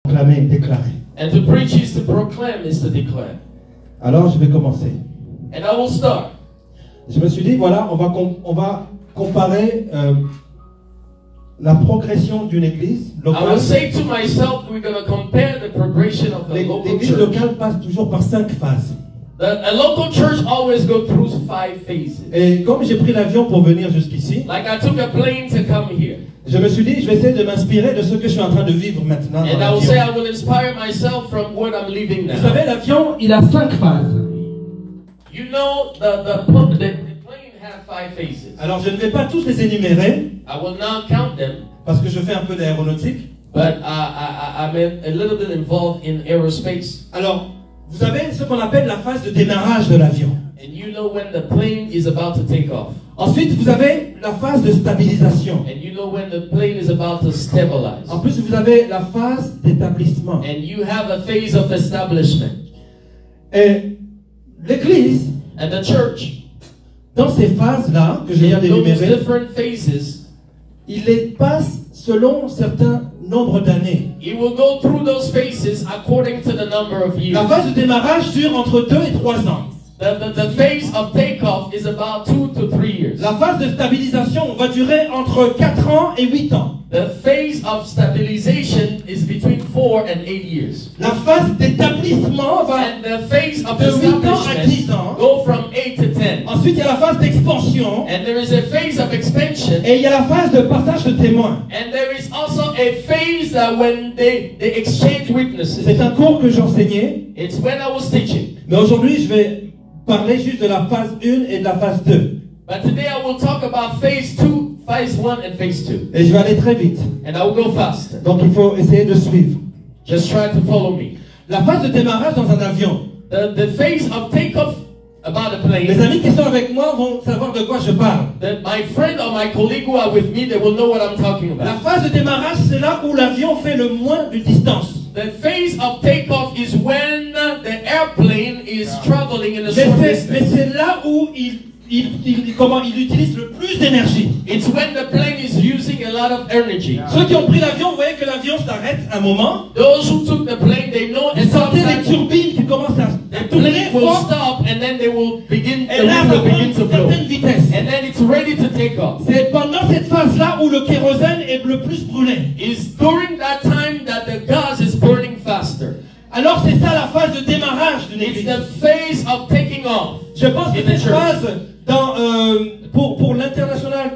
Proclamer, déclarer. And to preach is to proclaim, is to declare. Alors je vais commencer. And I will start. Je me suis dit, voilà, on va comparer la progression d'une église I will locale. say to myself, we're going to compare the progression of the local L'église church. locale passe toujours par 5 phases. A local church always goes through 5 phases. Et comme j'ai pris l'avion pour venir jusqu'ici, Like I took a plane to come here. je me suis dit, je vais essayer de m'inspirer de ce que je suis en train de vivre maintenant. And I will say I will inspire myself from what I'm living now. Vous savez, l'avion, il a 5 phases. You know, the plane has 5 phases. Alors je ne vais pas tous les énumérer, I will not count them, parce que je fais un peu d'aéronautique. but I'm a little bit involved in aerospace. Alors, vous avez ce qu'on appelle la phase de démarrage de l'avion. And you know when the plane is about to take off. Ensuite, vous avez la phase de stabilisation. And you know when the plane is about to stabilize. En plus, vous avez la phase d'établissement. And you have a phase of establishment. Et l'église, And the church, dans ces phases-là, que je viens in those d'énumérer, different phases, il les passe selon certains nombres d'années. it will go through those phases according to the number of years. La phase de démarrage dure entre 2 et 3 ans. The phase of takeoff is about 2 to 3 years. La phase de stabilisation va durer entre 4 ans et 8 ans. The phase of stabilization is between 4 and 8 years. La phase d'établissement va And the phase of de 8 ans à 10 establishment ans. go from 8 to 10. Ensuite, il y a la phase d'expansion. And there is a phase of expansion. Et il y a la phase de passage de témoins. And there is also a phase when they exchange witnesses. C'est un cours que j'enseignais. It's when I was teaching. Mais aujourd'hui, je vais parler juste de la phase 1 et de la phase 2. But today I will talk about phase 2, phase 1 and phase 2. Et je vais aller très vite. And I will go fast. Donc il faut essayer de suivre. Just try to follow me. La phase de démarrage dans un avion. The phase of takeoff about a Les plane. amis qui sont avec moi vont savoir de quoi je parle. My friend or my colleague who are with me, they will know what I'm talking La about. phase de démarrage, c'est là où l'avion fait le moins de distance. The phase of takeoff is when the airplane is traveling in a short Mais distance. c'est là où il utilise le plus d'énergie. It's when the plane is using a lot of energy. Ceux qui ont pris l'avion, vous voyez que l'avion s'arrête un moment. Those who took the plane, they know Vous at some sentez les time turbines qui commencent à the tourner plane will fort. stop and then they will begin, Et the là, wind ça will prend begin une to blow. certaine vitesse. And then it's ready to take off. C'est pendant cette phase-là où le kérosène est le plus brûlé. It's during that time that the gas is burning faster. Alors c'est ça la phase de démarrage d'une It's église. the phase of taking off. Je pense que in the cette church. phase pour l'International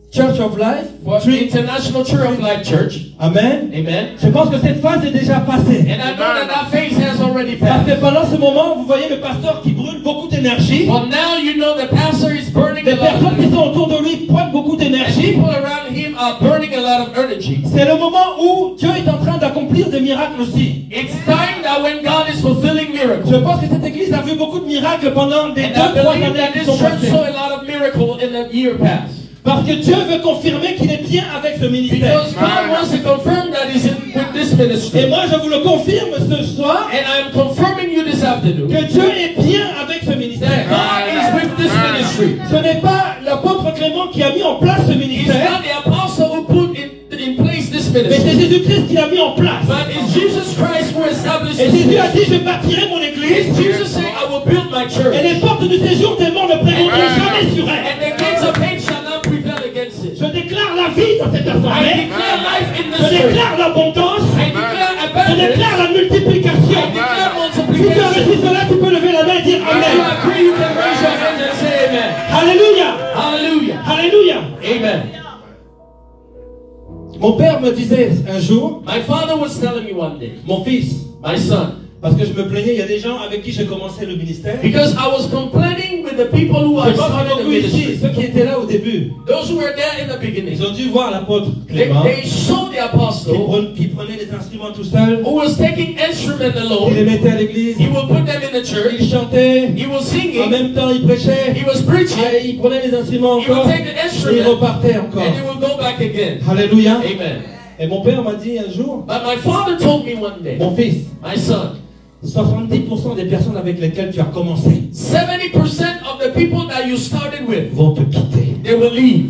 Church of Life, For the International Church of Life Church. Amen. Amen. Je pense que cette phase est déjà passée. And I know that that phase has already Parce passed. que pendant ce moment, vous voyez le pasteur qui brûle beaucoup d'énergie. But now you know the pastor is burning a Les lot of personnes qui energy. sont autour de lui prennent beaucoup And d'énergie. people around him are burning a lot of energy. C'est le moment où Dieu est en train d'accomplir des miracles aussi. It's time that when God is fulfilling miracles. Je pense que cette église a vu beaucoup de miracles pendant des And I 2-3 believe années that qui this sont church passées. saw a lot of miracles in the year past. Parce que Dieu veut confirmer qu'il est bien avec ce ministère. Because God wants to confirm that He's with this Et ministry. moi, je vous le confirme ce soir, And I'm confirming you this afternoon que Dieu est bien avec ce that ministère. God is with this ministry. Ce n'est pas l'apôtre Clément qui a mis en place ce It's ministère, not the apostle who put in place this mais c'est ministry. Jésus-Christ qui l'a mis en place. But it's Jesus Christ who established Et this Jésus a ministry. dit, je bâtirai mon église, It's Jesus saying, I will build my et church. les portes du séjour des morts ne prévaudront jamais sur elle. And the gates of hate shall not prevail against it. Je déclare la vie dans cette I assemblée. declare life in Je this church. déclare l'abondance. I declare Je abundance. déclare la multiplication. I declare Si tu as multiplication. reçu cela, tu peux lever la main et dire If you Amen. agree, you can raise your hand and say amen. Alléluia. Hallelujah. Alléluia. Amen. Mon père me disait un jour, My father was telling me one day, mon fils, my son, parce que je me plaignais, il y a des gens avec qui j'ai commencé le ministère. because I was complaining with the people who Je are pense starting the que ici, ministry. ceux qui étaient là au début, Those who were there in the beginning, ils ont dû voir l'apôtre Clément they saw the apostle qui prenait les instruments tout seul, who was taking instrument il les alone. mettait à l'église, He would put them in the il church. chantait, He was en singing. même temps il prêchait, He was preaching. et il prenait les instruments He would encore, take the et il instrument repartait encore. and he would go back again. Alléluia. Amen. Et mon père m'a dit un jour, But my father told me one day, mon fils, my son, 70% des personnes avec lesquelles tu as commencé 70% of the people that you started with, vont te quitter. they will leave.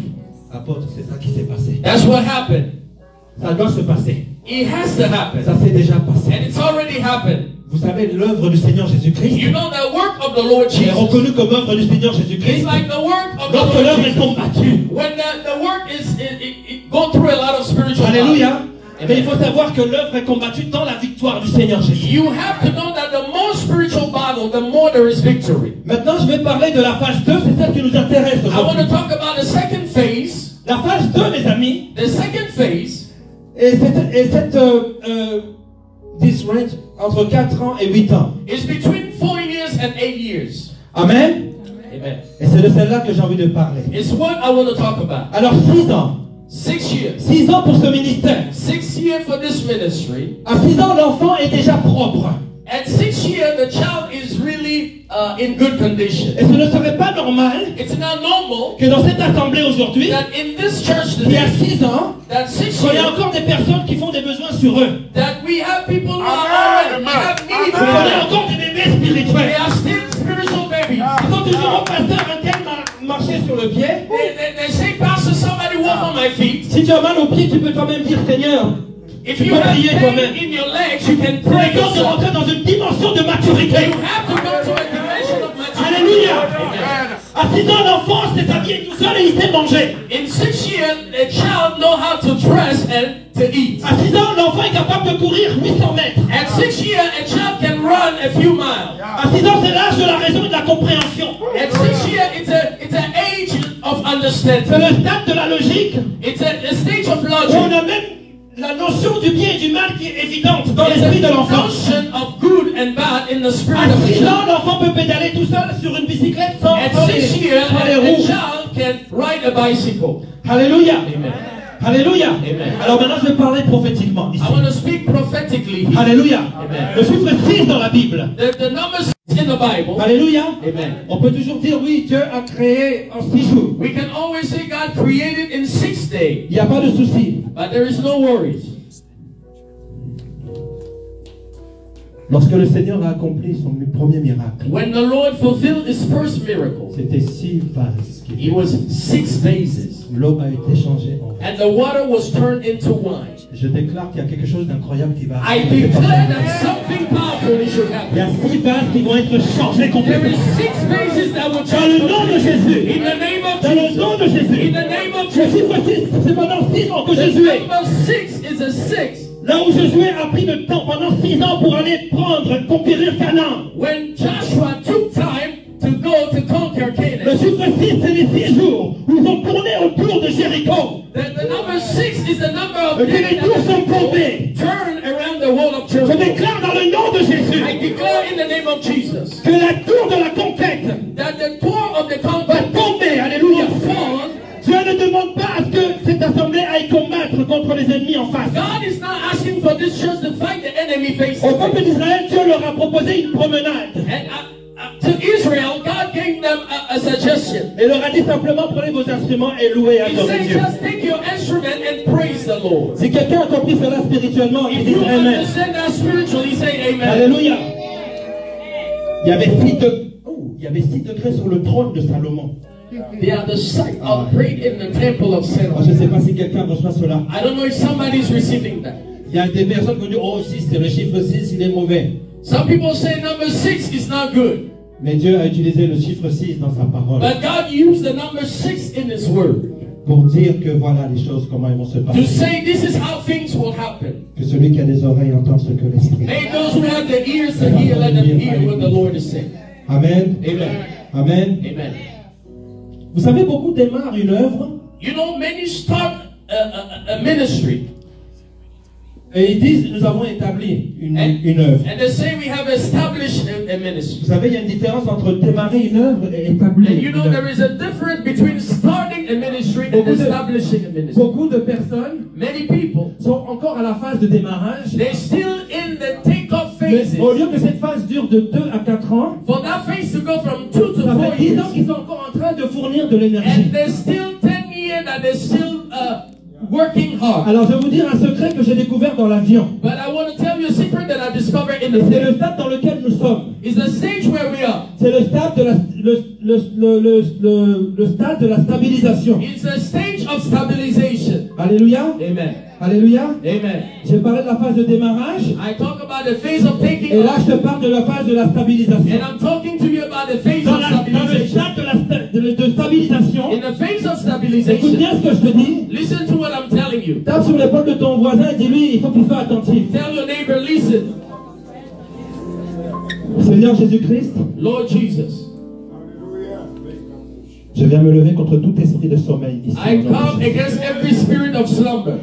Apôtre, c'est ça qui s'est passé. That's what happened. Ça doit se passer. It has to happen. Ça s'est déjà passé. And it's already happened. Vous savez, l'œuvre du Seigneur Jésus-Christ You know the work of the Lord est Jesus. reconnue comme œuvre du Seigneur Jésus-Christ It's like the work of the lorsque Lord l'œuvre est Jesus. combattue. When the work is, it go through a lot of spiritual Alléluia. battle. Mais il faut savoir que l'œuvre est combattue dans la victoire du Seigneur Jésus. You have to know that the more spiritual battle, the more there is victory. Maintenant, je vais parler de la phase 2, c'est celle qui nous intéresse I want to aujourd'hui. talk about the second phase. La phase 2, mes amis, The second phase this range entre 4 ans et 8 ans. is between 4 years and 8 years. Amen. Amen. Et c'est de celle-là que j'ai envie de parler. It's what I want to talk about. Alors 6 ans. 6 years. 6 ans pour ce ministère. 6 years for this ministry. À 6 ans, l'enfant est déjà propre. At 6 years, the child is really in good condition. Et ce ne serait pas normal It's not normal que dans cette assemblée aujourd'hui, that in this church il y a today, 6 ans, that 6 qu'il y a years, encore des personnes qui font des besoins sur eux. that we have people who are already have needs. Qu'il y a encore des bébés They spirituels. are still spiritual babies. Ils sont toujours au pasteur, un tel marché sur le pied. They say, Pastor, somebody walk on my feet. Si tu as mal aux pieds, tu peux quand même dire Seigneur. If you have pain in your legs, you can C'est pray le temps de yourself. rentrer dans une dimension de maturité. You have to go to a dimension of maturity. Alléluia. À 6 ans, l'enfant s'est habillé tout seul et il sait manger. In 6 years, a child know how to dress and to eat. À 6 ans, l'enfant est capable de courir 800 mètres. At 6 years, a child can run a few miles. À 6 ans, c'est l'âge de la raison et de la compréhension. At 6 years, it's an age of C'est understanding. le stade de la logique It's a stage of où on logic. a même la notion du bien et du mal qui est évidente dans It's l'esprit de a l'enfant. notion of good and bad in the spirit À of the 6 child. ans, l'enfant peut pédaler tout seul sur une bicyclette sans At les 6 years, sans les a roues. child can ride a bicycle. Alléluia. Amen. Alléluia. Amen. Alors maintenant, je vais parler prophétiquement ici. I want to speak prophetically here. Alléluia. Amen. Le chiffre 6 dans la Bible. The number 6 in the Bible. Alléluia. Amen. On peut toujours dire oui, Dieu a créé en 6 jours. We can always say God created in 6 days, Il n'y a pas de souci. but there is no worries. Lorsque le Seigneur a accompli son premier miracle, When the Lord fulfilled his first miracle, c'était 6 vases. it was 6 vases, L'eau a été changée en vin. and the water was turned into wine. Je déclare qu'il y a quelque chose d'incroyable qui va I arriver. declare that something powerful should Il y happen. a 6 vases qui vont être changés There complètement. is 6 vases that will Dans le nom de change. Jésus. In the name of Dans le Jesus. nom de In Jésus. the name of Le Jesus. chiffre 6, c'est pendant 6 ans que The Jésus est. number 6 is a 6. Là où Josué a pris le temps pendant 6 ans pour aller conquérir Canaan. When Joshua took time to go to conquer Le Canaan. chiffre 6, c'est les 6 jours où ils ont tourné autour de Jéricho. The number 6 is the number of Et que les days tours sont that tombées. turn around the wall of Je Jericho. déclare dans le nom de Jésus I declare in the name of Jesus que la tour de la conquête that the door of the va conquest tomber. Alléluia. will fall. Dieu ne demande pas à ce que cette assemblée aille combattre contre les ennemis en face. God is not asking for this church to fight the enemy face Au to peuple face. d'Israël, Dieu leur a proposé une promenade. And to Israel, God gave them a suggestion. Et leur a dit simplement prenez vos instruments et louez et He adorez said, Dieu. just take your instrument and praise the Lord. Si quelqu'un a compris cela spirituellement, il If dit you Amen. understand that spiritually, say amen. Alléluia. Il y avait 6 degrés sur le trône de Salomon. They are the sight of great in the temple of Alors, je ne Solomon. sais pas si quelqu'un reçoit cela. I don't know if somebody is receiving that. Il y a des personnes qui disent oh 6, c'est le chiffre 6, il est mauvais. Some people say number 6 is not good. Mais Dieu a utilisé le chiffre 6 dans sa parole But God used the number 6 in His Word pour dire que voilà les choses, comment elles vont se to passer. say this is how things will happen. Que celui qui a des oreilles entende ce que l'Esprit. May those who have the ears to hear, let them hear what the Lord is saying. Amen. Amen. Amen. Amen. Vous savez, beaucoup démarrent une œuvre You know, many start a ministry et ils disent nous avons établi une œuvre. and they say we have established a ministry. Vous savez, il y a une différence entre démarrer une œuvre et établir And you une know, œuvre. there is a difference between starting a ministry and establishing a ministry. Beaucoup de personnes Many people, sont encore à la phase de démarrage. they're still in the take-off Mais phases. au lieu que cette phase dure de 2 à 4 ans, For that phase to go from 2 to ça 4 fait 10 years, ans qu'ils sont encore en train de fournir de l'énergie. and there's still 10 years that they're still working hard. Alors je vais vous dire un secret que j'ai découvert dans l'avion. But I want to tell you a secret that are discovered in the C'est le faith. stade dans lequel nous sommes. It's the stage where we are. C'est le stade de le stade de la stabilisation. It's a stage of stabilization. Alléluia. Amen. Alléluia. Amen. J'ai parlé de la phase de démarrage. I talk about the phase of taking Et là, off. je te parle de la phase de la stabilisation. And I'm talking to you about the phase Dans of le stabilization. stade de stabilisation, In the phase of écoute stabilization, bien ce que je te dis. listen to what I'm telling you. Tape sur l'épaule de ton voisin et dis-lui, il faut qu'il soit attentif. Tell your neighbor, listen, Seigneur Jésus-Christ, Lord Jesus, je viens me lever contre tout esprit de sommeil ici. I au nom de come Jésus. against every spirit of slumber.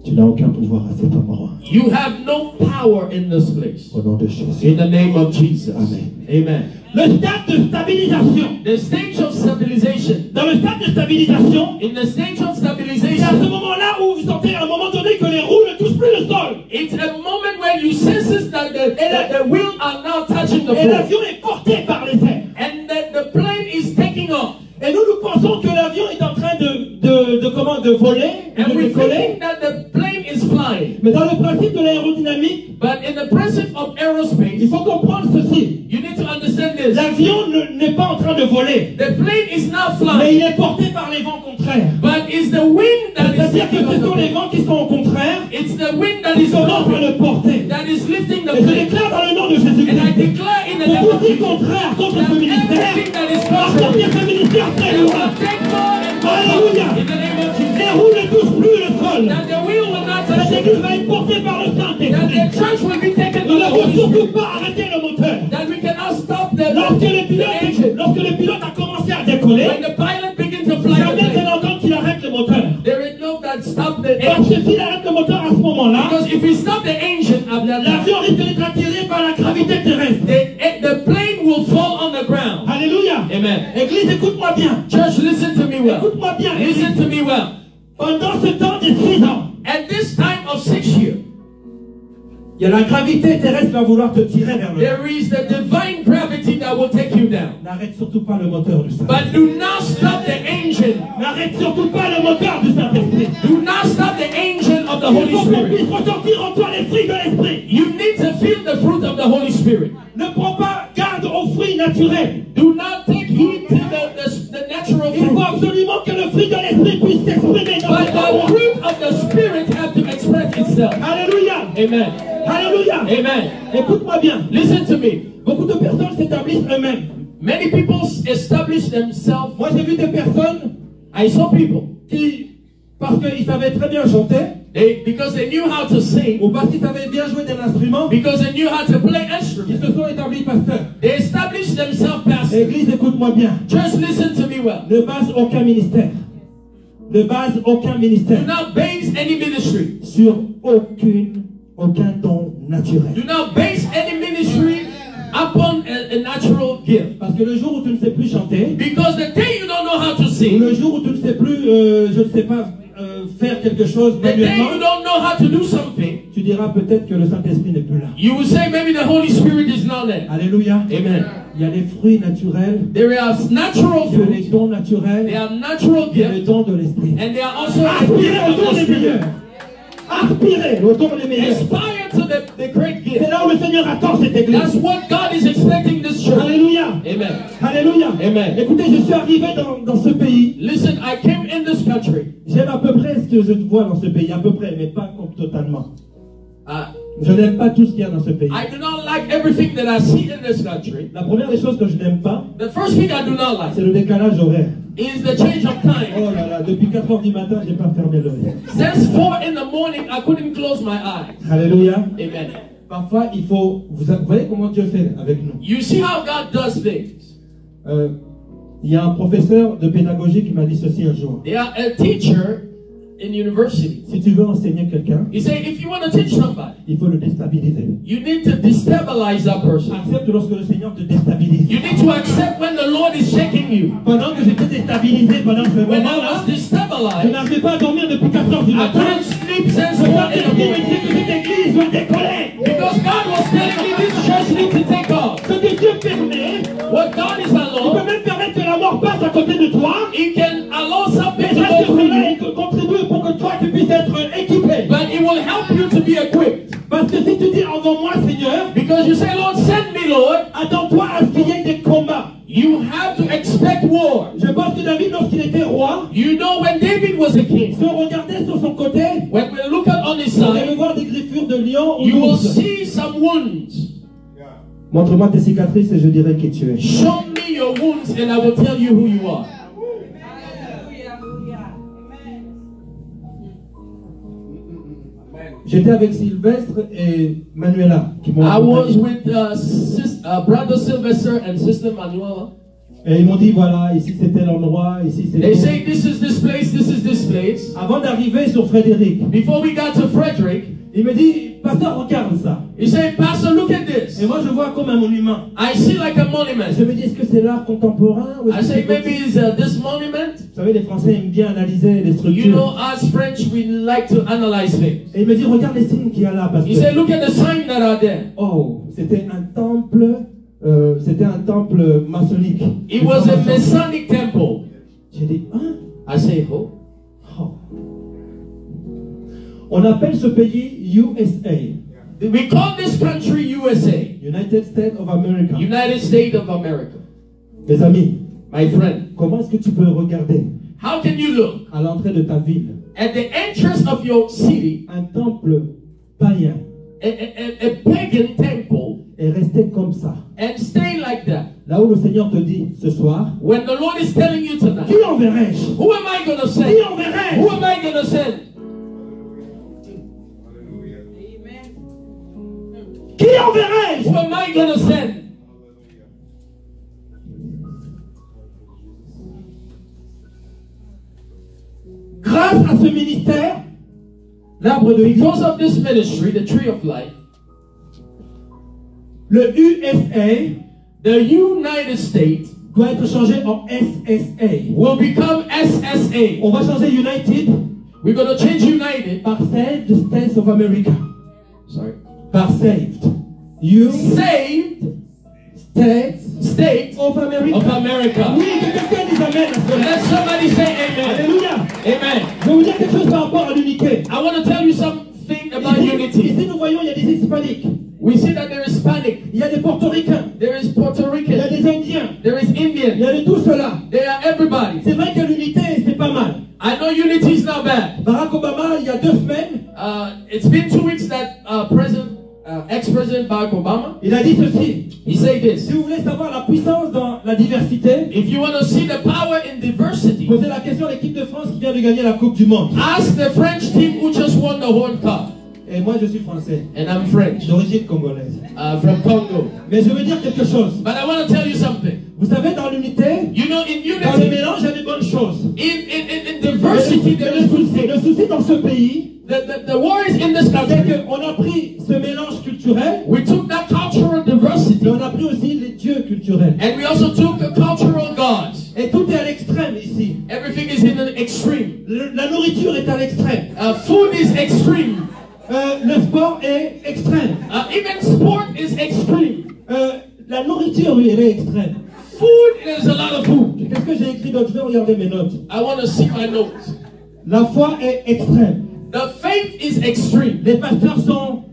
Tu n'as aucun pouvoir à cet endroit. You have no power in this place. Au nom de Jésus. In the name of Jesus. Amen. Amen. Le stade de stabilisation. The stage of stabilization. Dans le stade de stabilisation, In the stage of c'est à ce stabilization, moment-là où vous sentez à un moment donné que les roues ne touchent plus le sol. it's a moment where you sense that the wheels are now touching the Et floor. l'avion est porté par les airs. And the plane is taking off. Et nous pensons que l'avion est en train de voler, And de we're décoller. thinking that the plane is flying. Mais dans le principe de l'aérodynamique, But in the principle of il aerospace, faut comprendre ceci. you need to understand this. L'avion n'est pas en train de voler, The plane is not mais il flying, est porté par les vents contraires. but it's the wind that is C'est-à-dire que taking ce off sont the les plane. vents qui sont au contraire It's the wind that qui is commencent à blowing, le porter. that is lifting the Et je plane. déclare dans le nom de And I Jésus-Christ, declare in the pour name tout of ce qui est Jesus contraire contre that ce ministère, everything that is va contrary, sortir ce ministère très it loin. will take more and more Alléluia. in the name of Jesus. Les roues ne touchent plus le sol. That the wheel will not touch Cette the église va être portée par le that Saint-Esprit. the church will be taken Nous by the n'avons Holy surtout Spirit. pas arrêté le moteur. That we cannot stop the Lorsque engine. le pilote a commencé à décoller, When the pilot begins to fly the jamais c'est plane, l'entendre qu'il arrête le moteur. there is no that stop the Parce engine. que s'il arrête le moteur à ce moment-là, Because if we stop the engine of that l'avion risque d'être attiré par la gravité terrestre. the plane will fall on the ground. Alléluia. Amen. Église, écoute-moi bien. Church, listen to me well. Écoute-moi bien. Listen to me well. Pendant ce temps des 6 ans, At this time of 6 years, il y a la gravité terrestre qui va vouloir te tirer vers le bas. there is the divine gravity that will take you down. N'arrête surtout pas le moteur du Saint-Esprit. But do not stop the engine. N'arrête surtout pas le moteur du Saint-Esprit. Do not stop the engine of the Il Holy faut qu'on Spirit. puisse ressentir en toi l'esprit de l'esprit. You need to feel the fruit of the Holy Spirit. Ne prends pas garde aux fruits naturels. Do not take heed to the natural Il faut fruit. absolument que le fruit de l'esprit puisse s'exprimer dans But ta the voix. fruit of the Spirit have to express itself. Alléluia. Amen. Alléluia. Amen. Écoute-moi bien. Listen to me. Beaucoup de personnes s'établissent eux-mêmes. Many people establish themselves. Moi, j'ai vu des personnes I saw people. qui, parce qu'ils savaient très bien chanter, Because they knew how to sing, ou parce qu'ils savaient bien jouer d'un instrument, because they knew how to play ils instruments, se sont établis pasteurs. they established themselves pastors. Église, écoute-moi bien. Church, listen to me well. Ne base aucun ministère. Ne base aucun ministère Do not base any ministry. sur aucun don naturel. Do not base any ministry upon a natural gift. Parce que le jour où tu ne sais plus chanter, Because the day you don't know how to ou sing, le jour où tu ne sais plus, je ne sais pas, faire quelque chose the day manuellement, you don't know how to do something, tu diras peut-être que le Saint-Esprit n'est plus là. you will say maybe the Holy Spirit is not there. Alléluia. Amen. Il y a les fruits naturels, There are natural il y a les fruits, dons there naturels, are natural il y a les gifts, dons de l'Esprit. and there are also the Aspirez gifts au of don the des Spirit. meilleurs. Aspirez au don des meilleurs. Aspire to the great gift. C'est là où le Seigneur attend cette église. That's what God is expecting this church. Alléluia. Amen. Alléluia. Amen. Écoutez, je suis arrivé dans ce pays. Listen, I came in this country. J'aime à peu près ce que je vois dans ce pays, à peu près, mais pas totalement. Uh, Je n'aime pas tout ce qu'il y a dans ce pays. I do not like everything that I see in this country. La première des choses que je n'aime pas, The first thing I do not like c'est le décalage horaire. is the change of time. Oh là là, depuis 4 heures du matin, j'ai pas fermé l'œil. Since 4 in the morning, I couldn't close my eyes. Alléluia. Amen. Parfois, il faut... Vous voyez comment Dieu fait avec nous. You see how God does things. Il y a un professeur de pédagogie qui m'a dit ceci un jour. There are a teacher in university. Si tu veux enseigner quelqu'un, He said, if you want to teach somebody, il faut le déstabiliser. you need to destabilize that person. Accepte lorsque le Seigneur te déstabilise. You need to accept when the Lord is shaking you. Pendant que j'étais déstabilisé pendant ce When I moment-là, was je destabilized, n'arrivais pas à dormir depuis 4 heures du I matin. couldn't sleep since Le 4 in the Saint-Esprit me morning. disait que cette église doit décoller. Because God was telling me this church needs to take off. Ce que Dieu permet, What God is il peut allowed, même permettre que la mort passe à côté de toi. He can allow Mais something to est-ce go que through cela you. contribue pour que toi tu d'être équipé. But it will help you to be equipped. Parce que si tu dis envoie-moi Seigneur, Because you say, Lord, send me, Lord. attends-toi à ce qu'il y ait des combats. You have to expect war. Je pense que David, lorsqu'il était roi, You know when David was a king, si on regardait sur son côté, when we look at on his on allait side, voir des griffures de lion ou you will d'ours. see some wounds. Montre-moi tes cicatrices et je dirai qui tu es. Show me your wounds and I will tell you who you are. J'étais avec Sylvestre et Manuela qui m'ont I was accompagné. with Brother Sylvester and Sister Manuela. Et ils m'ont dit voilà, ici c'était l'endroit, ici They c'était. say this is this place, this is this place. Avant d'arriver sur Frédéric, Before we got to Frederick, il me dit pasteur, regarde ça. he said, Pastor, look at this. Et moi je vois comme un monument. I see like a Je monument. me dis est-ce que c'est l'art contemporain ou est-ce I que say, c'est maybe gothique? it's this monument. Vous savez, les Français aiment bien analyser les You structures. know, us French, we like to analyze things. Et il me dit regarde les signes qu'il y a là parce He said, que look at the signs that are there. oh, c'était un temple maçonnique. It was a Masonic temple. J'ai dit hein? I say, oh. Oh. On appelle ce pays USA, We call this country USA, United States of America. United States of America. Mes amis, My friend, comment est-ce que tu peux regarder how can you look à l'entrée de ta ville at the entrance of your city, un temple païen a pagan temple, et rester comme ça? and stay like that? Là où le Seigneur te dit ce soir, When the Lord is telling you qui tonight, enverrai-je? who am I going to Qui send? Who enverrai-je? am I going to send? Qui enverrai-je? Who am I going to send? Grâce à ce ministère, l'arbre de vie, Because of this ministry, the Tree of Life, le USA the United States doit être changé en SSA. will become SSA. On va changer United We're going to change United. par Saved States of America. Sorry. Par Saved. You Saved States States of America. of America. Oui, que quelqu'un dise Amen. Let somebody say amen. Alléluia. Amen. Je vais vous dire quelque chose par rapport à l'unité. I want to tell you something about Ici, unity. nous voyons, il y a des Hispaniques. We see that there is Hispanic, Il y a des Portoricains. there is Puerto Il y a Rican, des Indiens. there is Il y Indian, a de tout cela. they are everybody. C'est vrai que l'unité, c'est pas mal. I know unity is not bad. Barack Obama, il y a 2 semaines, It's been 2 weeks that ex-president Barack Obama, il a dit ceci. he said Si this. vous voulez savoir la puissance dans la diversité, If you want to see the power in diversity, posez la question à l'équipe de France qui vient de gagner la Coupe du Monde. ask the French team who just won the World Cup. Et moi, je suis français, And I'm French, d'origine congolaise. from Congo. Mais je veux dire quelque chose. But I want to tell you something. Vous savez, dans l'unité, You know, in dans le unity, mélange, il y a des bonnes choses. in diversity, there Mais is good things. le souci dans ce pays, The worries in this c'est country, qu'on a pris ce mélange culturel, we took that cultural diversity mais on a pris aussi les dieux culturels. and we also took the cultural gods. Et tout est à l'extrême ici. Everything is in an extreme. La nourriture est à l'extrême. Food is extreme. Le sport est extrême. Even sport is extreme. La nourriture, oui, elle est extrême. Food, there's a lot of food. Qu'est-ce que j'ai écrit d'autre? Je vais regarder mes notes. I want to see my notes. La foi est extrême. The faith is extreme. Les pasteurs sont...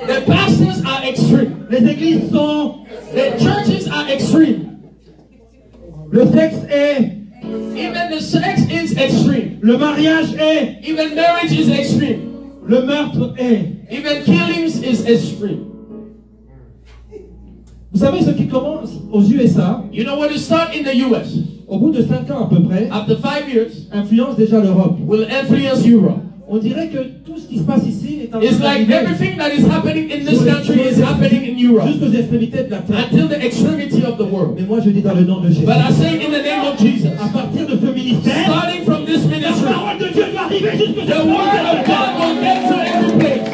The pastors are extreme. Les églises sont... The churches are extreme. Le sexe est... Even the sex is extreme. Le mariage est... Even marriage is extreme. Le meurtre est... Even killings is extreme. Vous savez ce qui commence aux USA, You know when you start in the US, au bout de 5 ans à peu près, after 5 years, influence déjà l'Europe. will influence Europe. On dirait que tout ce qui se passe ici est en It's train like d'arriver everything that is happening in this country is happening in Europe jusqu'aux extrémités de la terre. until the extremity of the world. Mais moi je dis dans le nom de Jésus. But I say in the name of Jesus, À partir de ce ministère, starting from this la ministry, parole de Dieu doit arriver jusqu'aux the word of God will get to every place.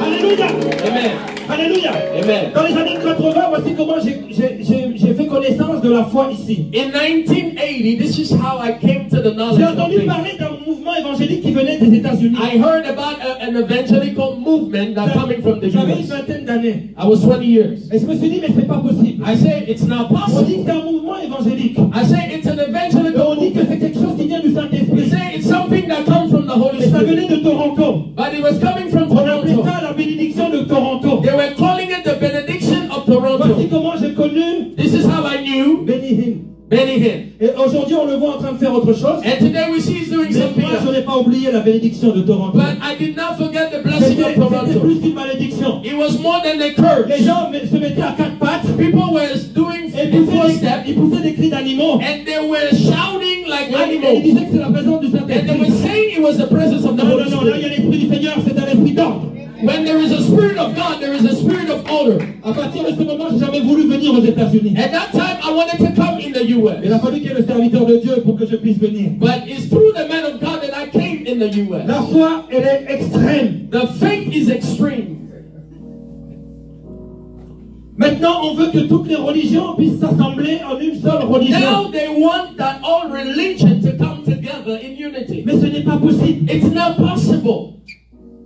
Alléluia. Amen. Alléluia. Amen. Dans les années 80, voici comment j'ai fait connaissance de la foi ici. In 1980, this is how I came to the knowledge J'ai of entendu faith. parler d'un mouvement évangélique qui venait des États-Unis. I heard about an evangelical movement that coming from the J'avais une US. vingtaine d'années. I was 20 years. Et je me suis dit, mais c'est pas possible. I say it's not On possible. dit que c'est un mouvement évangélique. I say it's an Et evangelical on dit que movement. c'est quelque chose qui vient du We Saint-Esprit. say it's something that comes from the Holy Et ça venait Spirit. de autre chose. And today we see he's doing Mais something moi, je else. n'ai pas oublié la bénédiction de Toronto. But I did not forget the blessing of C'était Toronto. plus qu'une malédiction. It was more than a Les curse. gens se mettaient à quatre pattes People were doing et the four steps, ils poussaient des cris d'animaux. and they were shouting like Et ils animals. disaient que c'est la présence du And they were Saint-Esprit. saying it was the presence of the Non, Holy non, non, là il y a Spirit. l'Esprit du Seigneur, c'est un esprit d'ordre. When there is a spirit of God, there is a spirit of order. À partir de ce moment, j'ai jamais voulu venir aux États-Unis. At that time, I wanted to come in the U.S. Il a fallu qu'il y ait le serviteur de Dieu pour que je puisse venir. But it's through the man of God that I came in the U.S. La foi, elle est extrême. The faith is extreme. Maintenant, on veut que toutes les religions puissent s'assembler en une seule religion. Now they want that all religion to come together in unity. Mais ce n'est pas possible. It's not possible.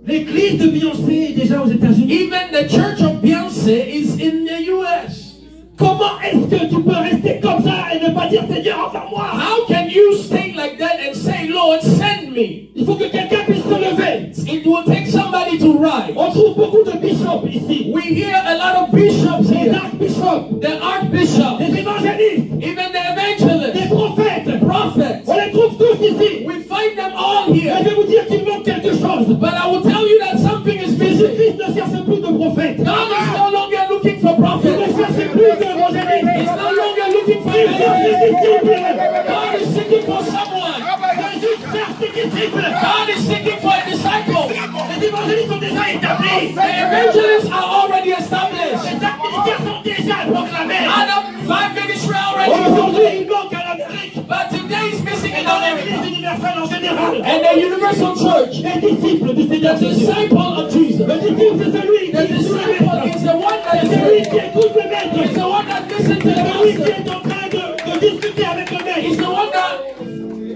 L'église de Beyoncé est déjà aux États-Unis. Even the church of Beyonce is in the U.S. Comment est-ce que tu peux rester comme ça et ne pas dire Seigneur, envoie-moi? How can you stay like that and say, Lord, send me? Il faut que quelqu'un puisse se lever. It will take somebody to rise. On trouve beaucoup de bishops ici. We hear a lot of bishops Des here. archbishops, The archbishop, des évangélistes, even the des evangelists, prophètes. prophets. On les trouve tous ici. We find them all Mais here. je vais vous dire qu'il manque quelque chose. But I will tell you that something is missing. Jésus-Christ ne cherche plus de prophètes. God is no longer looking for Il ne prophets. cherche plus d'évangélistes. He's no longer looking for Il cherche des evangelists. disciples. God is seeking for someone. Jésus cherche des disciples. God is seeking for a disciple. Les évangélistes sont déjà établis. The evangelists are already established. Les actes ministères sont déjà proclamés. Other five ministry already Aujourd'hui, proven. il manque à l'Amérique. But today is missing Et in dans America. l'Église universelle en général. And the universal church, Les disciples du the Seigneur Jésus. disciple of Jesus. Le disciple, c'est celui qui The écoute le disciple maître. is the one that C'est is celui qui écoute le maître. He's the one that listens to the Celui qui master. est en train de discuter avec le He's maître. the one that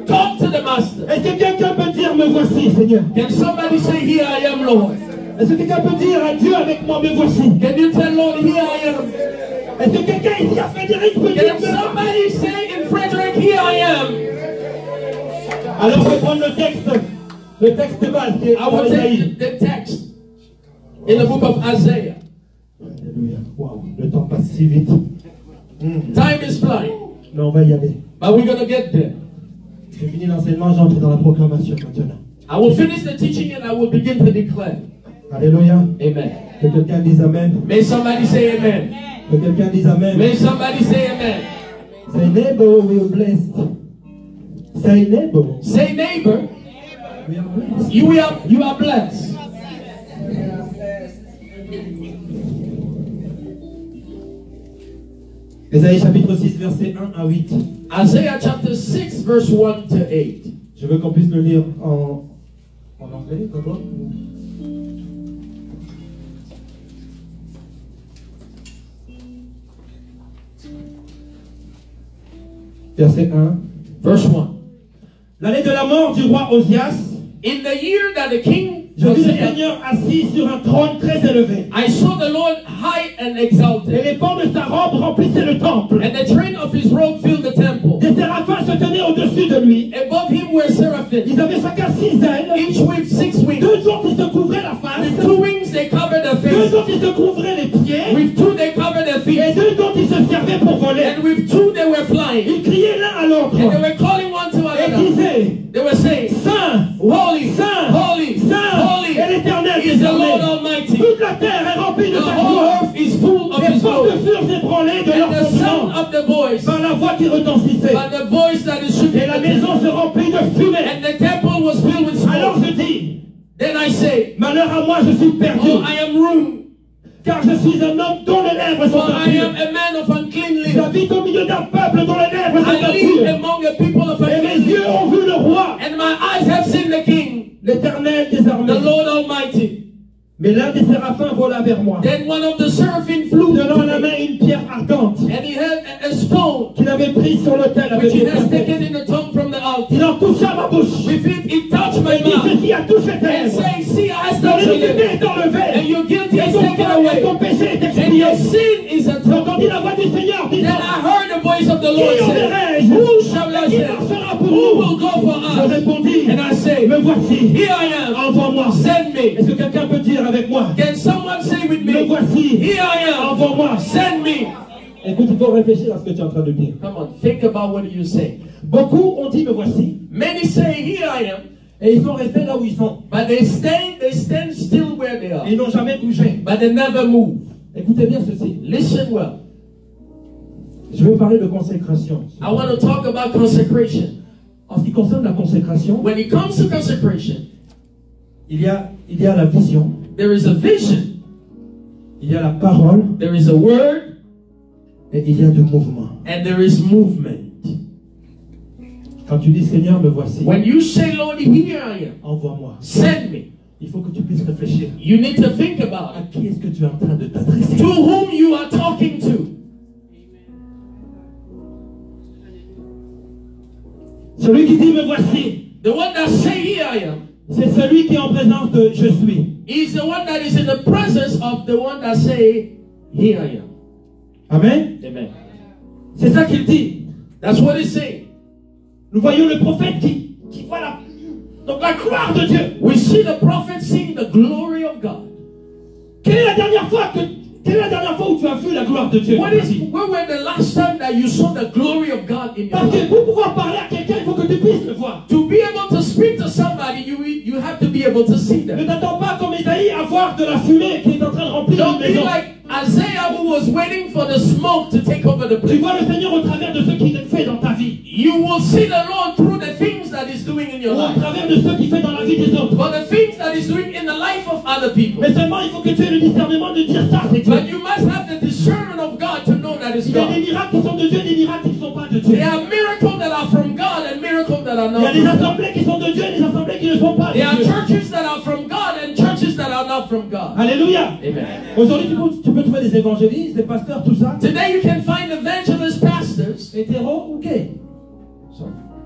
talks to the master. Est-ce que quelqu'un peut dire, me voici, Seigneur? Can somebody say, here I am, Lord? Est-ce que quelqu'un peut dire à Dieu avec moi, me voici? Can you tell Lord, here I am? Est-ce que quelqu'un ici à Frédéric peut dire, Can me voici? somebody say in Frederick, here I am? Alors, on va prendre le texte de base qui est I dans will Isaïe. take the text in the book of Isaiah. Alléluia. Waouh, le temps passe si vite. Time is flying, Mais on va y aller. but we're going to get there. J'ai fini l'enseignement, j'entre dans la proclamation maintenant. I will finish the teaching and I will begin to declare. Alléluia. Amen. Que quelqu'un dise Amen. May somebody say amen. Que quelqu'un dise Amen. May somebody say amen. Say neighbor, we are blessed. Say neighbor, Say neighbor, we are blessed. you are blessed. Ésaïe chapitre 6, verset 1 à 8. Isaiah chapter 6 verse 1 to 8. Je veux qu'on puisse le lire en anglais, d'abord. Verset 1. Verse 1. L'année de la mort du roi Osias, In the year that the king je vis le Hosea, Seigneur assis sur un trône très élevé. I saw the Lord high and Et exalted, les pans de sa robe remplissaient le temple. and the train of his robe filled the temple. Des séraphins se tenaient au-dessus de lui. Above him were seraphim, Ils avaient chacun 6 ailes. each with 6 wings. Deux dont ils se couvraient la With face. 2 wings they covered their Deux faces. dont ils se couvraient les pieds. With 2 they covered their Et feet. deux dont ils se servaient pour voler. And with 2 they were flying. Ils criaient l'un à l'autre. And they were calling one to Et another. disaient, They were saying, Saint, Holy, Saint, holy, Saint, holy et l'Éternel is the Lord désormais. Almighty. Toute la terre est remplie de The sa whole gloire. earth is full of Les his portes glory. furent ébranlées de leur And the sound fondement of the voice, par la voix qui retentissait. by the voice that is Et la shaking, maison se remplit de fumée. and the temple was filled with Alors smoke. je dis, Then I say, malheur à moi, je suis perdu. oh, I am ruined, Car je suis un homme dont les lèvres sont for I am impures. a man of unclean lips. J'habite au milieu d'un peuple dont les lèvres sont I live impures. among a people of Et mes unclean lips. yeux ont vu le roi, And my eyes have seen the King, l'Éternel des armées. the Lord Almighty. Mais l'un des séraphins vola vers moi, Then one of the seraphim flew tenant to la me, main une pierre ardente and he had a stone qu'il avait prise sur l'autel avec which he une has pincette. taken in the tongue from the altar. Il en toucha ma bouche. With it, he touched my Et dit, mouth ceci a touché tes and lèvres. saying, see, I Ton touched your iniquité lips, est enlevée. and your guilty Et is ton taken corps et away, ton péché est and expié. your sin is atoned. J'entendis la voix du Seigneur Then disant, I heard the voice of the Lord qui say, enverrai-je? who shall I Qui send? marchera pour Who nous? will go for Je us? répondis, And I say, me voici, here I am, envoie-moi. send me. Est-ce que quelqu'un peut dire avec moi, Can someone say with me me, voici, here I am, envoie-moi. send me. Écoute, il faut réfléchir à ce que tu es en train de dire. Come on, think about what you say. Beaucoup ont dit me voici. Many say, here I am. Et ils sont restés là où ils sont. But they stand still where they are. Et ils n'ont jamais bougé. But they never move. Écoutez bien ceci. Listen well. Je vais parler de consécration. I want to talk about consecration. En ce qui concerne la consécration, When it comes to consecration, il y a la vision, there is a vision, il y a la parole, there is a word, et il y a du mouvement. and there is movement. Quand tu dis Seigneur, me voici, When you say, Lord, here I am, envoie-moi. send me, Il faut que tu puisses réfléchir. you need to think about À it. qui est-ce que tu es en train de t'adresser? To whom you are talking to. Celui qui dit me voici, The one that say, here I am, c'est celui qui est en présence de je suis. is the one that is in the presence of the one that say, here I am. Amen. Amen. C'est ça qu'il dit. That's what it's saying. Nous voyons le prophète qui voit donc la gloire de Dieu. We see the prophet seeing the glory of God. Quelle est la dernière fois où tu as vu la gloire de Dieu? When were the last time that you saw the glory of God in your Parce que life? pour pouvoir parler à quelqu'un, il faut que tu puisses le voir. To be able to speak to somebody, you have to be able to see Ne them. t'attends pas comme Isaïe à voir de la fumée qui est en train de remplir Don't une be maison. like Isaiah who was waiting for the smoke to take over the Tu place. vois le Seigneur au travers de ce qu'il fait dans ta vie. You will see the Lord through the things that He's doing in your Ou au life. travers de ce qu'il fait dans la vie des autres. For the things that He's doing in the life of other people. Mais seulement il faut que tu aies le discernement de dire ça, c'est Dieu. But you must have the discernment of God to know that it's Il y a des God. miracles qui sont de Dieu, des miracles qui ne sont pas de Dieu. There are miracles that are from God and miracles that are Il y a not des from God. assemblées qui sont de Dieu et des assemblées qui ne sont pas de There are Dieu. churches that are from God and churches that are not from God. Alléluia. Amen. Aujourd'hui, tu peux trouver des évangélistes, des pasteurs, tout ça. Today you can find evangelist pastors, Hétéro ou gay.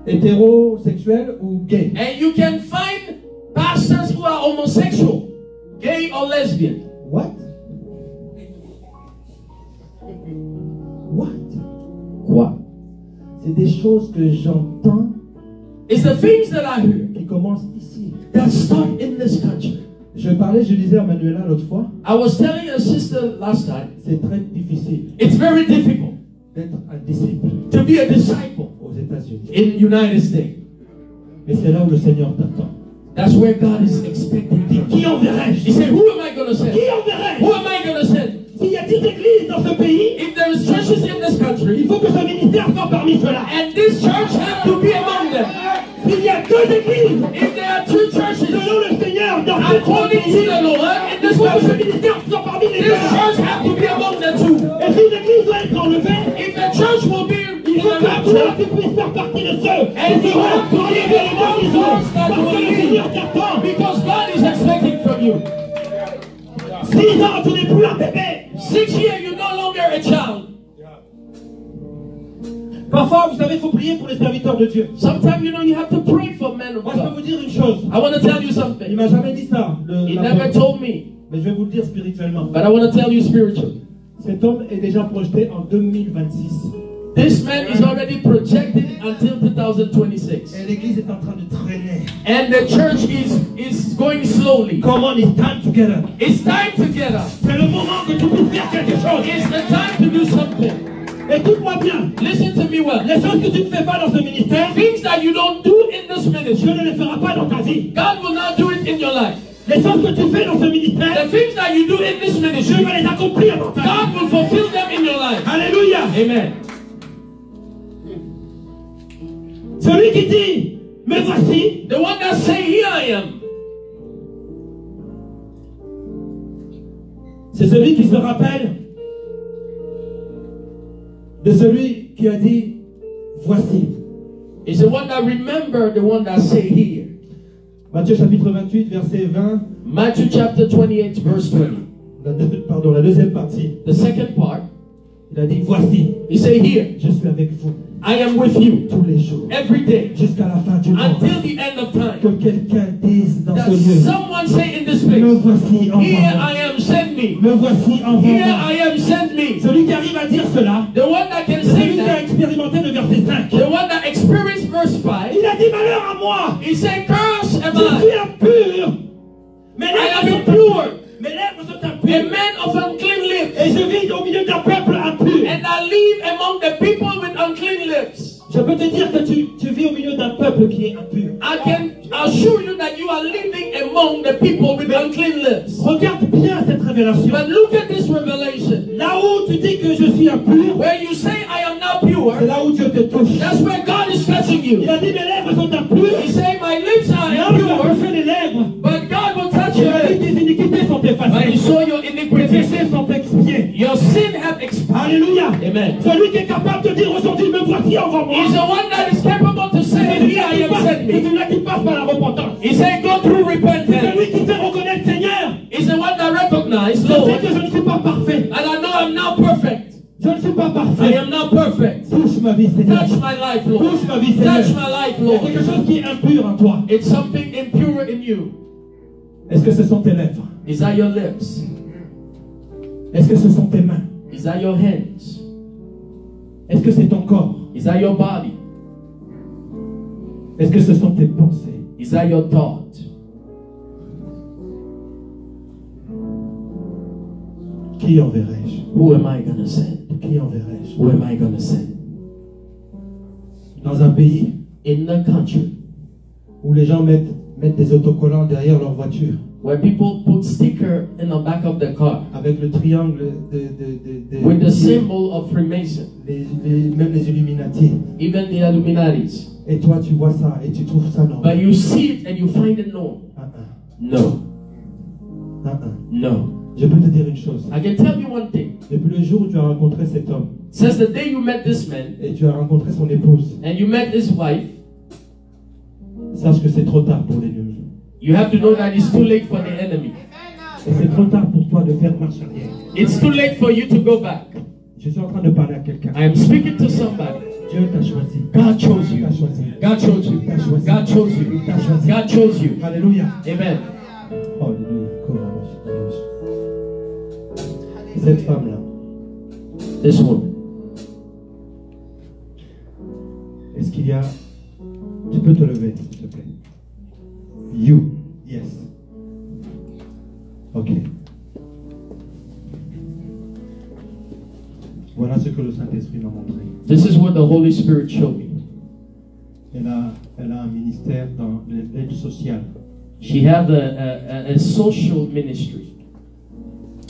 Hétérosexuel ou gay. and you can find pastors who are homosexual, gay or lesbian. What? What? Quoi? C'est des choses que j'entends It's the things that I hear qui commencent ici. that start in this country. Je disais à Manuela l'autre fois, I was telling a sister last time, c'est très difficile it's very difficult d'être un disciple to be a disciple aux États-Unis. in United States. Mais c'est là où le Seigneur t'attend. That's where God is expecting you. Qui enverrai-je? He said, who am I going to send? Qui enverrai-je? Who am I going to send? S'il y a 10 églises dans ce pays, If there is churches in this il country, faut que ce ministère soit parmi ceux-là. and this church has to be among them. S'il y a 2 églises, If there are 2 churches, selon le Seigneur, dans ce according to pays, the Lord, in il this faut que ce country, ministère soit parmi les this deux. church has to be among the 2. Et si l'église doit être enlevée, If the church will be il in faut the que toi, rapture, tu puisses faire partie de ceux and qui you have to seront be enlevés the dans l'Église. ones that Parce will que le lead, Seigneur t'attend. because God is expecting from you. 6 ans, tu n'es plus un bébé. 6 years, you're no longer a child. Parfois, vous savez, il faut prier pour les serviteurs de Dieu. Sometimes, you have to pray for men of Moi, je peux God. vous dire une chose. I want to tell you Il something. m'a jamais dit ça. He never told me, Mais je vais vous le dire spirituellement. but I want to tell you spiritually. Cet homme est déjà projeté en 2026. This man is already projected until 2026. Et l'église est en train de traîner. And the church is going slowly. Come on, it's time together. It's time to get up. C'est le moment que tu puisses faire quelque chose. It's the time to do something. Écoute-moi bien. Listen to me well. Les choses que tu ne fais pas dans ce ministère, Things that you don't do in this Dieu ministry, ne les fera pas dans ta vie. God will not do it in your life. Les choses que tu fais dans ce The ministère, things that you do in this Dieu ministry, va les accomplir dans ta vie. God will fulfill them in your life. Alléluia. Amen. Celui qui dit, me voici, The one that say, here I am, c'est celui qui se rappelle de celui qui a dit, voici. is the one that remember the one that say here. Matthieu chapitre 28, verset 20, Matthew chapter 28, verse 20. la deuxième partie. The second part, Il a dit, voici, he say here, je suis avec vous I am with you tous les jours, every day jusqu'à la fin du monde. until the end of time. Que quelqu'un dise dans That ce lieu, someone say in this me place, voici, here envoie-moi. I am, send me. Me voici, Here envoie-moi. I am, send me. Celui qui arrive à dire cela, The one that can c'est say celui qui a that, expérimenté le verset 5. the one that experienced verse 5, Il a dit, malheur à moi, he said, curse am je suis I. impur. Mes I lèvres am sont impure, Mes lèvres sont a impures. man of unclean lips, Et je vis au milieu d'un peuple impur. and I live among the people with unclean lips. Je peux te dire que tu vis au milieu d'un peuple qui est impur. I can assure you that you are living among the people with unclean lips. Regarde bien cette révélation. But look at this revelation. Là où tu dis que je suis impur, Where you say, I am now c'est pure, là où Dieu te touche. that's where God is touching you. Il a dit mes lèvres sont impures. He said, my lips are Là où tu as impure, touché les lèvres, but God will touch il your a dit lips. tes iniquités sont But he effacées. saw your Tes iniquities. péchés sont expiés. Your sin have expired. Alléluia. Amen. Celui qui est capable de dire aujourd'hui, me voici envers moi. He's the one that is capable to say, here I am, send C'est me. celui-là qui passe par la repentance. He said, go through C'est repentance. celui qui sait reconnaître Seigneur. He's the one that recognizes, Je Lord, sais que je ne suis pas parfait. and I know I'm now perfect. Je ne suis pas I parfait. am now perfect. Touche ma vie, Seigneur. Touch my life, Lord. Touche ma vie, Seigneur. Touch my life, Il y a Lord. quelque chose qui est impur en toi. It's something impure in you. Est-ce que ce sont tes lèvres? Is that your lips? Est-ce que ce sont tes mains? Is that your hands? Est-ce que c'est ton corps? Is that your body? Est-ce que ce sont tes pensées? Is that your thought? Qui enverrai-je? Who am I going to send? Qui enverrai-je? Who am I going to send? Dans un pays In the country où les gens mettent des autocollants derrière leur voiture where people put sticker in the back of the car avec le triangle with the symbol of Freemason, même les Illuminati. even the Illuminatis. Et toi, tu vois ça et tu trouves ça normal. But you see it and you find it normal. No. No. Je peux te dire une chose. I can tell you one thing. Depuis le jour où tu as rencontré cet homme Since the day you met this man et tu as rencontré son épouse, and you met his wife, sache que c'est trop tard pour l'ennemi. you have to know that it's too late for the enemy. Et c'est trop tard pour toi de faire marche arrière. It's too late for you to go back. Je suis en train de parler à quelqu'un. I am speaking to somebody. Dieu t'a choisi. God chose you. T'a choisi. God chose you. T'a choisi. God chose you. T'a choisi. God chose you. Alléluia. Amen. Alléluia. Cette femme-là, This woman. est-ce qu'il y a... Tu peux te lever, s'il te plaît. You. Yes. Ok. Voilà ce que le Saint-Esprit m'a montré. This is what the Holy Spirit showed me. Elle a un ministère dans l'aide sociale. She had a social ministry.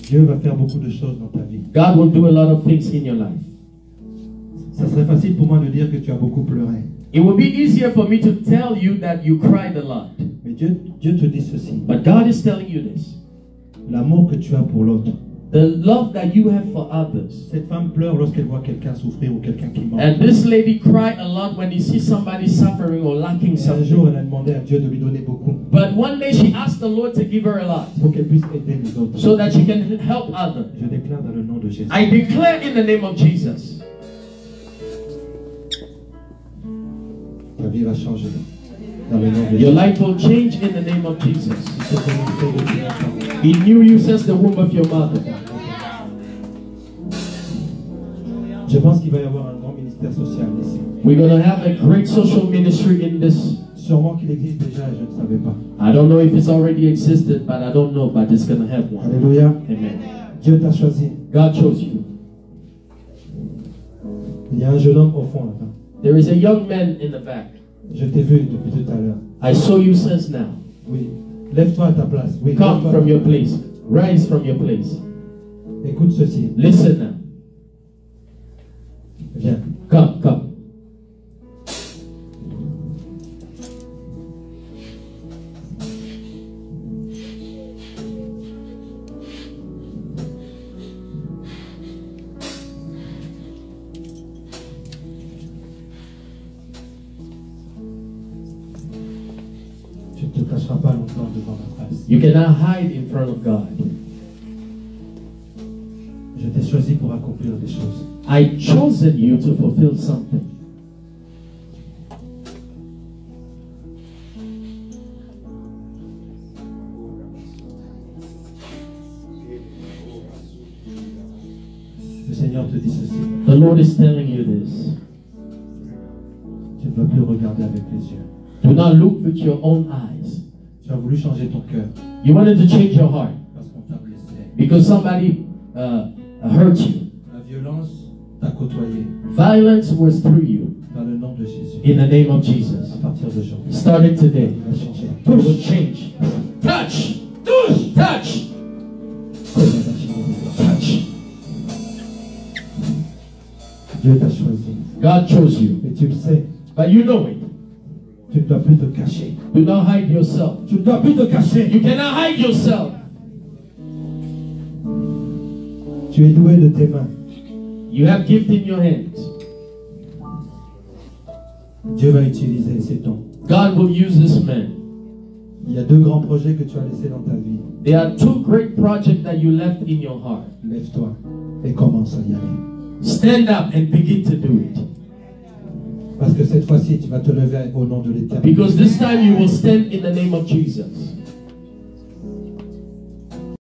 Dieu va faire beaucoup de choses dans ta vie. God will do a lot of things in your life. Ça serait facile pour moi de dire que tu as beaucoup pleuré. It would be easier for me to tell you that you cried a lot. Mais Dieu te dit ceci. But God is telling you this. L'amour que tu as pour l'autre. The love that you have for others. Cette femme pleure lorsqu'elle voit quelqu'un souffrir ou quelqu'un qui manque. And this lady cry a lot when you see somebody suffering or lacking Un jour, something. elle a demandé à Dieu de lui donner beaucoup But one day she asked the Lord to give her a lot pour qu'elle puisse aider les autres. so that she can help others. Je déclare dans le nom de Jésus. I declare in the name of Jesus, Ta vie va changer. Dans le nom de your Jésus. life will change in the name of Jesus. C'est ton ministère de création. He knew you since the womb of your mother. Je pense qu'il va y avoir un grand ministère social ici. We're going to have a great social ministry in this. Sûrement qu'il existe déjà et je ne savais pas. I don't know if it's already existed, but I don't know, but it's going to have one. Alléluia. Amen. Dieu t'a choisi. God chose you. Il y a un jeune homme au fond là-bas. There is a young man in the back. Je t'ai vu depuis tout à l'heure. I saw you since now. Oui. Lève-toi à ta place. Oui. Come lève-toi. from your place. Rise from your place. Écoute ceci. Listen now. Viens. Come, come. Tu ne te cacheras pas longtemps devant ma face. You cannot hide in front of God. Je t'ai choisi pour accomplir des choses. I chosen you to fulfill something. Le Seigneur te dit ceci. The Lord is telling you this. Tu ne vas plus regarder avec les yeux. Do not look with your own eyes. Tu as voulu changer ton cœur You wanted to change your heart parce qu'on t'a blessé. because somebody hurt you. La violence t'a côtoyé. Violence was through you. Dans le le nom de Jésus. In the name of Jesus. À partir d'aujourd'hui. Starting today. Il va changer. It will change. Touch. Touche. Touch. Touch. Dieu t'a choisi. God chose you. Et tu le sais. But you know it. Tu ne dois plus te cacher. Do not hide yourself. Tu ne dois plus te cacher. You cannot hide yourself. Tu es doué de tes mains. You have gift in your hands. Dieu va utiliser ces dons. God will use this man. Il y a 2 grands projets que tu as laissés dans ta vie. There are 2 great projects that you left in your heart. Lève-toi et commence à y aller. Stand up and begin to do it. Parce que cette fois-ci, tu vas te lever au nom de l'Éternel. Because this time you will stand in the name of Jesus.